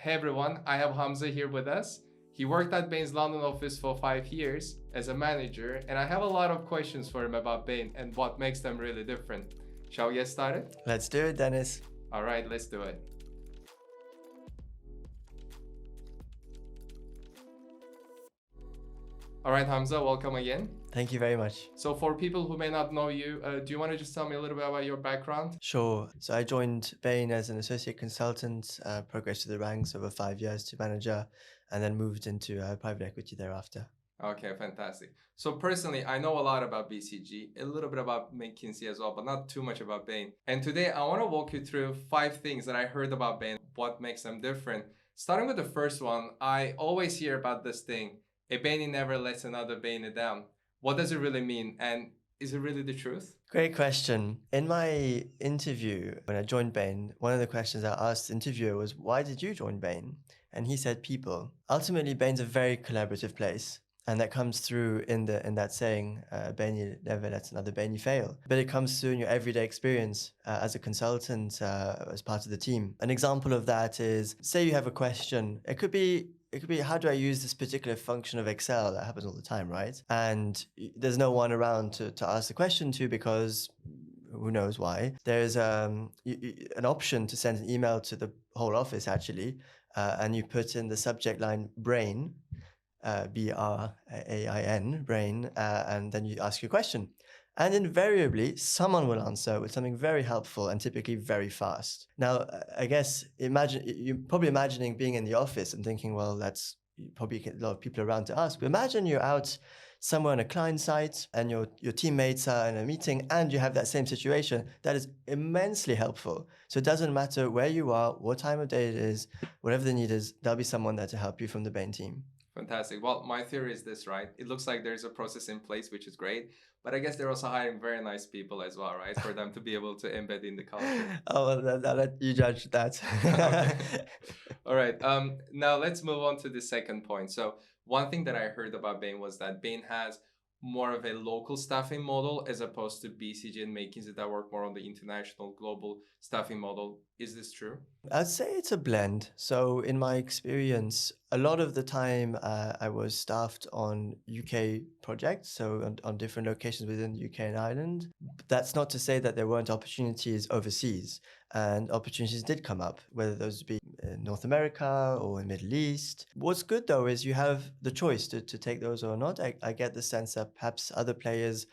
Hey everyone, I have Hamza here with us. He worked at Bain's London office for 5 years as a manager, and I have a lot of questions for him about Bain and what makes them really different. Shall we get started? Let's do it, Dennis. All right, let's do it. All right, Hamza, welcome again. Thank you very much. So for people who may not know you, do you want to just tell me a little bit about your background? Sure. So I joined Bain as an associate consultant, progressed through the ranks over 5 years to manager, and then moved into private equity thereafter. Okay, fantastic. So personally, I know a lot about BCG, a little bit about McKinsey as well, but not too much about Bain. And today I want to walk you through 5 things that I heard about Bain, what makes them different. Starting with the first one, I always hear about this thing, a Bainie never lets another Bainie down. What does it really mean? And is it really the truth? Great question. In my interview, when I joined Bain, one of the questions I asked the interviewer was, why did you join Bain? And he said, people. Ultimately, Bain's a very collaborative place. And that comes through in that saying, Bainie never lets another Bainie fail. But it comes through in your everyday experience as a consultant, as part of the team. An example of that is, say you have a question. It could be, how do I use this particular function of Excel? That happens all the time, right? And there's no one around to ask the question to because who knows why. There's an option to send an email to the whole office, actually, and you put in the subject line brain, BRAIN, brain, and then you ask your question. And invariably, someone will answer with something very helpful and typically very fast. Now, I guess you're probably imagining being in the office and thinking, well, that's you probably get a lot of people around to ask. But imagine you're out somewhere on a client site and your teammates are in a meeting and you have that same situation. That is immensely helpful. So it doesn't matter where you are, what time of day it is, whatever the need is, there'll be someone there to help you from the Bain team. Fantastic. Well, my theory is this, right? It looks like there's a process in place, which is great. But I guess they're also hiring very nice people as well, right? For them to be able to embed in the culture. Oh, well, I'll let you judge that. Okay. All right. Now let's move on to the second point. So one thing that I heard about Bain was that Bain has more of a local staffing model as opposed to BCG and McKinsey that work more on the international global staffing model. Is this true? I'd say it's a blend. So in my experience, a lot of the time I was staffed on UK projects, so on different locations within the UK and Ireland. But that's not to say that there weren't opportunities overseas. And opportunities did come up, whether those be in North America or in Middle East. What's good though is you have the choice to take those or not. I get the sense that perhaps other players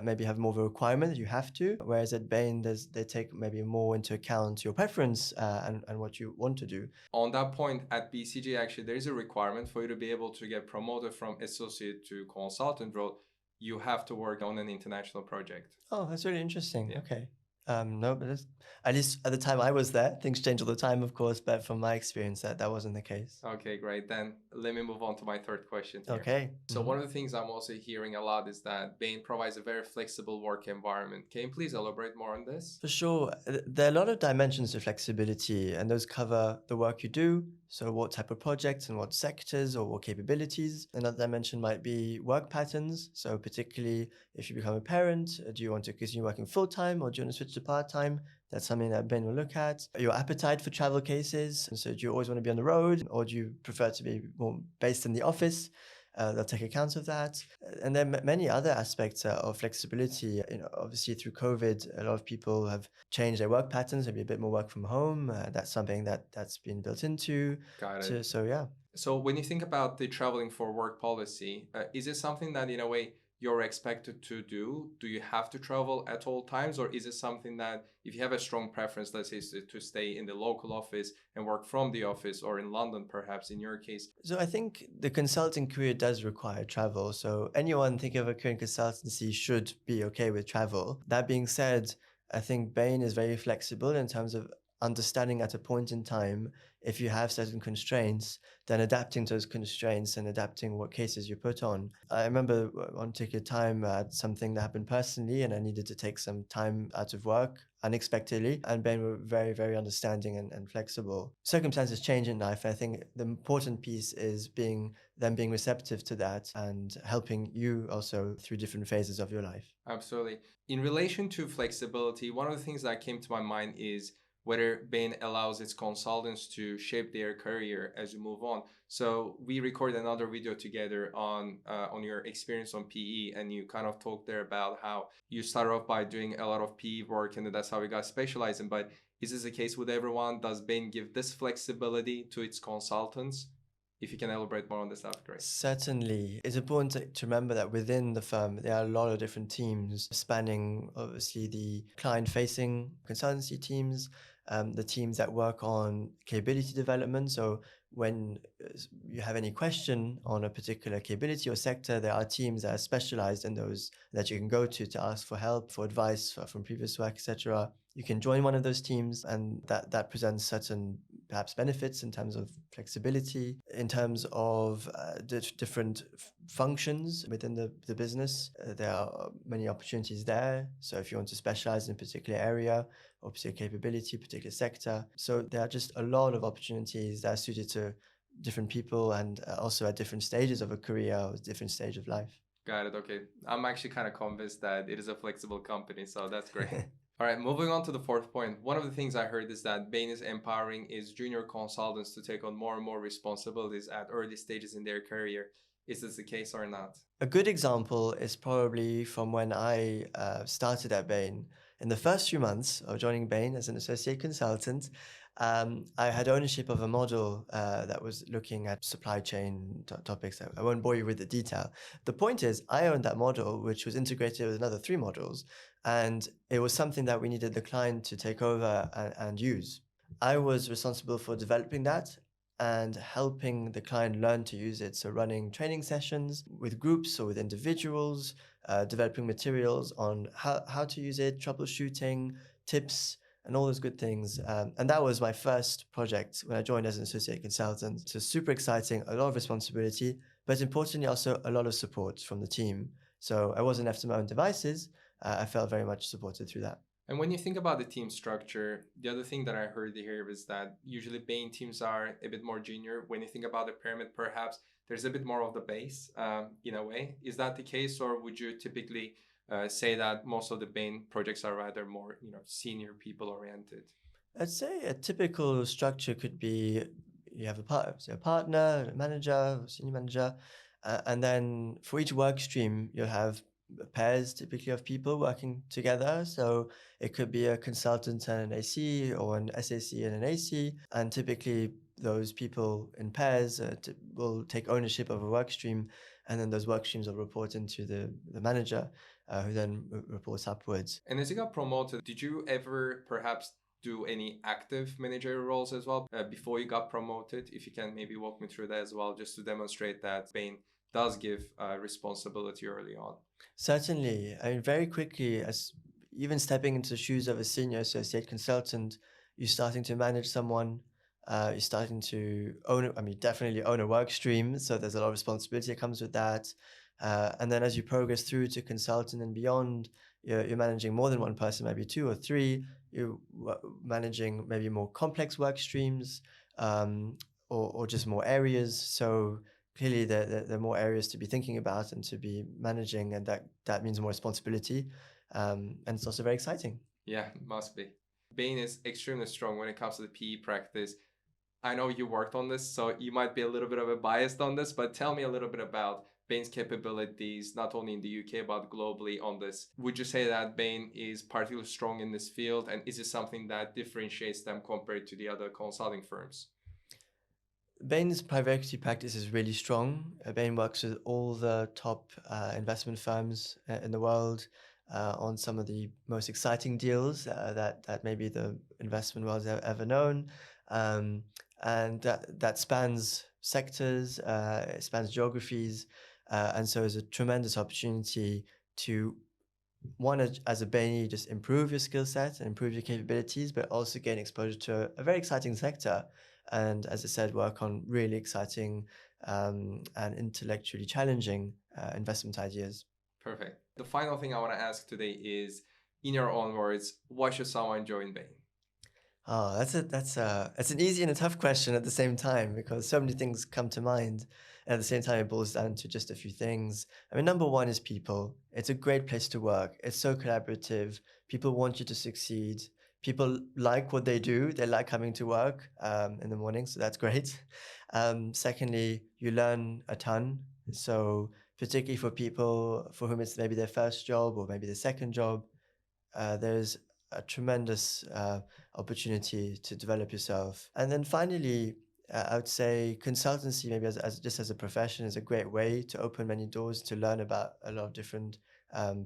maybe have more of a requirement that you have to, whereas at Bain they take maybe more into account your preference and what you want to do. On that point, at BCG, actually, there is a requirement for you to be able to get promoted from associate to consultant role. You have to work on an international project. Oh, that's really interesting. Yeah. Okay. No, but at least at the time I was there, things change all the time, of course, but from my experience, that wasn't the case. Okay, great. Then let me move on to my third question here. Okay. So one of the things I'm also hearing a lot is that Bain provides a very flexible work environment. Can you please elaborate more on this? For sure. There are a lot of dimensions to flexibility, and those cover the work you do. So what type of projects and what sectors or what capabilities. Another dimension might be work patterns. So particularly if you become a parent, do you want to continue working full-time or do you want to switch to part-time? That's something that Ben will look at. Your appetite for travel cases. So do you always want to be on the road or do you prefer to be more based in the office? They'll take account of that. And then many other aspects of flexibility. Obviously through COVID, a lot of people have changed their work patterns, maybe a bit more work from home. That's something that's been built into. Got it. So yeah. So when you think about the traveling for work policy, is it something that in a way you're expected to do? Do you have to travel at all times? Or is it something that if you have a strong preference, let's say to stay in the local office and work from the office or in London, perhaps in your case? So I think the consulting career does require travel. So anyone thinking of a career in consultancy should be okay with travel. That being said, I think Bain is very flexible in terms of understanding at a point in time, if you have certain constraints, then adapting to those constraints and adapting what cases you put on. I remember one particular time I had something that happened personally and I needed to take some time out of work unexpectedly, and Bain were very, very understanding and flexible. Circumstances change in life. I think the important piece is being receptive to that and helping you also through different phases of your life. Absolutely. In relation to flexibility, one of the things that came to my mind is whether Bain allows its consultants to shape their career as you move on. So we recorded another video together on your experience on PE, and you kind of talked there about how you started off by doing a lot of PE work, and that's how you got specialized in. But is this the case with everyone? Does Bain give this flexibility to its consultants? If you can elaborate more on this, that'd be great. Certainly. It's important to remember that within the firm, there are a lot of different teams spanning obviously the client facing consultancy teams, the teams that work on capability development. So when you have any question on a particular capability or sector, there are teams that are specialized in those that you can go to ask for help, for advice from previous work, etc. You can join one of those teams, and that presents certain perhaps benefits in terms of flexibility, in terms of different functions within the business. There are many opportunities there. So if you want to specialize in a particular area or particular capability, particular sector. So there are just a lot of opportunities that are suited to different people, and also at different stages of a career or different stage of life. Got it. Okay. I'm actually kind of convinced that it is a flexible company, so that's great. All right, moving on to the fourth point. One of the things I heard is that Bain is empowering its junior consultants to take on more and more responsibilities at early stages in their career. Is this the case or not? A good example is probably from when I started at Bain. In the first few months of joining Bain as an associate consultant, I had ownership of a model that was looking at supply chain topics. I won't bore you with the detail. The point is, I owned that model, which was integrated with another 3 modules, and it was something that we needed the client to take over and use. I was responsible for developing that and helping the client learn to use it. So running training sessions with groups or with individuals, developing materials on how to use it, troubleshooting, tips, and all those good things. And that was my first project when I joined as an associate consultant. So super exciting, a lot of responsibility, but importantly also a lot of support from the team. So I wasn't left to my own devices. I felt very much supported through that. And when you think about the team structure, the other thing that I heard here is that usually Bain teams are a bit more junior. When you think about the pyramid, perhaps there's a bit more of the base in a way. Is that the case, or would you typically say that most of the Bain projects are rather more, senior people oriented? I'd say a typical structure could be you have a partner, a manager, a senior manager, and then for each work stream, you'll have pairs typically of people working together. So it could be a consultant and an AC, or an SAC and an AC. And typically those people in pairs will take ownership of a work stream, and then those work streams will report into the manager, who then reports upwards. And as you got promoted, did you ever perhaps do any active managerial roles as well before you got promoted? If you can maybe walk me through that as well, just to demonstrate that Bain does give responsibility early on. Certainly. I mean, very quickly, as even stepping into the shoes of a senior associate consultant, you're starting to manage someone, you're starting to definitely own a work stream. So there's a lot of responsibility that comes with that. And then as you progress through to consultant and beyond, you're managing more than one person, maybe 2 or 3. You're managing maybe more complex work streams, or just more areas. So clearly there are more areas to be thinking about and to be managing, and that means more responsibility. And it's also very exciting. Yeah, it must be. Bain is extremely strong when it comes to the PE practice. I know you worked on this, so you might be a little bit of a biased on this, but tell me a little bit about Bain's capabilities, not only in the UK, but globally on this. Would you say that Bain is particularly strong in this field, and is it something that differentiates them compared to the other consulting firms? Bain's private equity practice is really strong. Bain works with all the top investment firms in the world on some of the most exciting deals that maybe the investment world's ever known. And that spans sectors, it spans geographies, and so it's a tremendous opportunity to, one, as a Bainie, just improve your skill set and improve your capabilities, but also gain exposure to a very exciting sector. And as I said, work on really exciting and intellectually challenging investment ideas. Perfect. The final thing I want to ask today is, in your own words, why should someone join Bain? Oh, that's an easy and a tough question at the same time, because so many things come to mind. And at the same time, it boils down to just a few things. I mean, number one is people. It's a great place to work. It's so collaborative. People want you to succeed. people like what they do. They like coming to work in the morning, so that's great. Secondly, you learn a ton. So particularly for people for whom it's maybe their first job or maybe their second job, there's a tremendous opportunity to develop yourself. And then finally, I would say consultancy, maybe as just as a profession, is a great way to open many doors to learn about a lot of different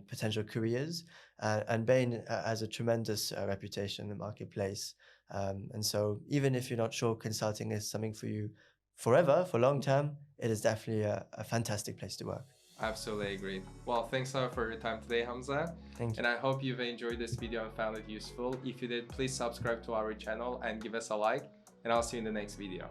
potential careers. And Bain has a tremendous reputation in the marketplace. And so even if you're not sure consulting is something for you forever, for long term, it is definitely a fantastic place to work. Absolutely agreed. Well, thanks a lot for your time today, Hamza. Thank you. And I hope you've enjoyed this video and found it useful. If you did, please subscribe to our channel and give us a like. And I'll see you in the next video.